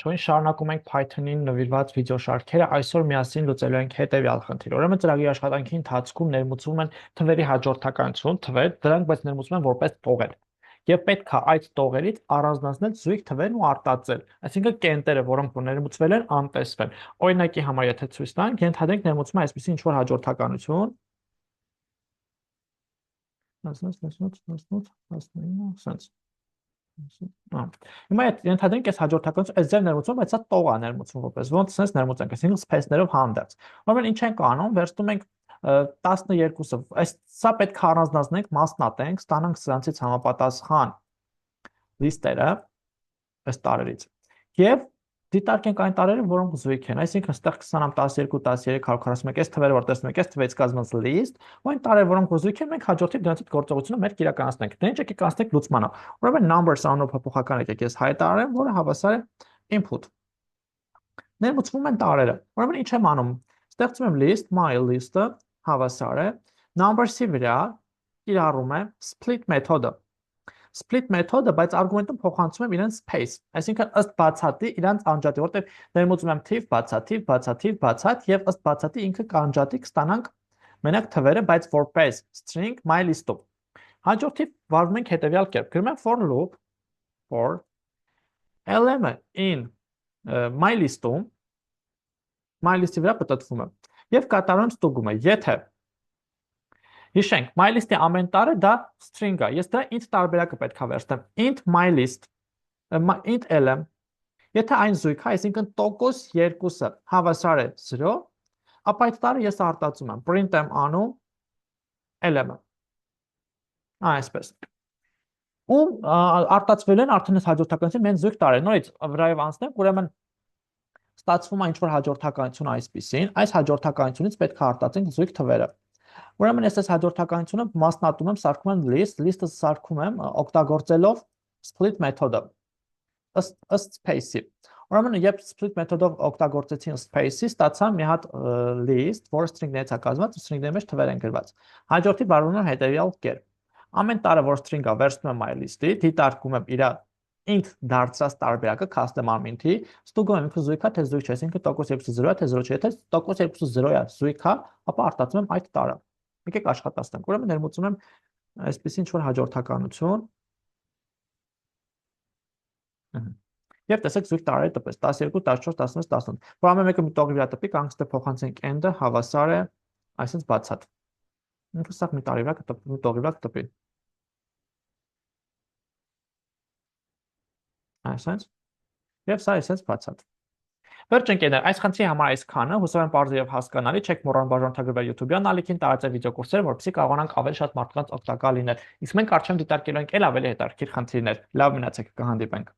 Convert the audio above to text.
Ողջույն, շարունակում ենք Python-ին նվիրված վիդեոշարքերը, այսօր միասին լուծելու ենք հետևյալ խնդիրը։ Ուրեմն ծրագրի աշխատանքի ընթացքում ներմուծվում են թվերի հաջորդականություն, թվեր, դրանք բայց ներմուծվում են որպես տողեր։ Եվ պետք է այդ տողերից առանձնացնել զույգ թվերն ու արտածել։ Այսինքն կենտերը, որոնք ներմուծվել են, անտեսվեն։ Օրինակի համար եթե ցույց տանք, ենթադրենք ներմուծվում է այսպեսի ինչ-որ հաջորդականություն 19, sense. Հիմա ենթադրենք այս հաջորդականությունը, այս ձեր ներմուծում, բայց սա տող է ներմուծվում որպես ոնց sense ներմուծենք, այսինքն space-ներով հանդերձ։ Ուրեմն ինչ ենք անում, վերցնում ենք 12-ը, այս սա պետք է առանձնացնենք, մասնատենք, ստանանք սրանցից համապատասխան լիստերը այս տարերից։ Եվ դիտարկենք այն տարերը, որոնք զույգ են, այսինքն ստեղ 20, 12, 13, 141, այս թվերը որ տեսնում եք, այս թվերից կազմված list, ու այն տարերը, որոնք զույգ են, մենք հաջորդի դրանցից գործողությունը մեր իրականացնենք։ Դե ինչ եկեք կանցնենք լուծմանը։ Ուրեմն numbers անունով փոփոխական եկեք ես հայտարարեմ, որը հավասար է input։ Ներմուծվում են տարերը։ Ուրեմն ինչ եմ անում։ Ստեղծում եմ list, my list-ը հավասար է numbers-ի վրա կիրառում է split մեթոդը։ Split մեթոդը, բայց արգումենտում փոխանցում եմ իրենց space, այսինքն ըստ բացատի իրենց անջատի, որտեղ ներմուծում եմ թիվ, բացաթիվ, բացաթիվ, բացատ եւ ըստ բացատի ինքը կանջատի կստանանք մենակ թվերը, բայց որպես string my list-ով։ Հաջորդի վարվում ենք հետեւյալ կերպ։ Գրում եմ for loop for lm-ը in my list-ում my list-ի վրա պատտվում է եւ կատարում եմ ստուգումը, եթե հիշենք, my list-ի ամեն տարը դա string է, ես դա int տարբերակը պետք է վերցնեմ, int my list, int lm, եթե այն զույգ է, այսինքն տոկոս 2-ը հավասար է 0, ապա այդ տարը ես արտածում եմ, print եմ անում lm-ը, այսպես, ու արտածվել են արդեն այս հաջորդականություն մեն զույգ տարեր, նորից վրայով անցնենք, ուրեմն ստացվում է ինչ-որ հաջորդականություն այսպիսին, այս հաջորդականությունից պետք է արտածենք զույգ թվերը։ Ուրեմն ես այս հաջորդականությունը մասնատում եմ, սարքում եմ list-ը սարքում եմ օգտագործելով split մեթոդը ըստ space-ի։ Ուրեմն երբ split մեթոդով օգտագործեցին space-ի, ստացա մի հատ list, որը string-ներից է կազմված, ու string-ների մեջ թվեր են գրված։ Հաջորդի վարվում եմ հետևյալ կերպ։ Ամեն տարը, որ string-ը վերցնում եմ my list-ի, դիտարկում եմ իր int դարձած տարբերակը custom arm-ի, ստուգում եմ ինքը զույգ է, թե զույգ չէ, այսինքն տոկոս 2-ը 0 է, թե 0 չէ, եթե տոկոս 2-ը 0 է, զույգ է, ապա արտածում եմ այդ տարը։ Եկեք աշխատացնենք։ Ուրեմն ներմուծում եմ այսպես ինչ-որ հաջորդականություն։ Եվ տեսեք զույգ տարերի տպեց 12, 14, 16, 18։ Որ ամեն մեկը մի տողի վրա տպի, կանք ստե փոխանցենք end-ը հավասար է այսպես բացատ։ Ինքը սա մի տարի վրա կտպի, մի տողի վրա կտպի։ Այսպես։ Եվ սա այսպես բացատ։ Վերջ ընկերներ, այս խնդրի համար այսքանը, հուսով եմ պարզ եւ հասկանալի, չեք մոռանում բաժանորդագրվել YouTube-յան ալիքին, տարածել վիդեոկուրսերը, որպեսզի կարողանանք ավելի շատ մարդկանց օգտակար լինել։ Իսկ մենք արդյոք դիտարկելու ենք այլ ավելի հետաքրքիր խնդիրներ։ Լավ մնացեք, կհանդիպենք։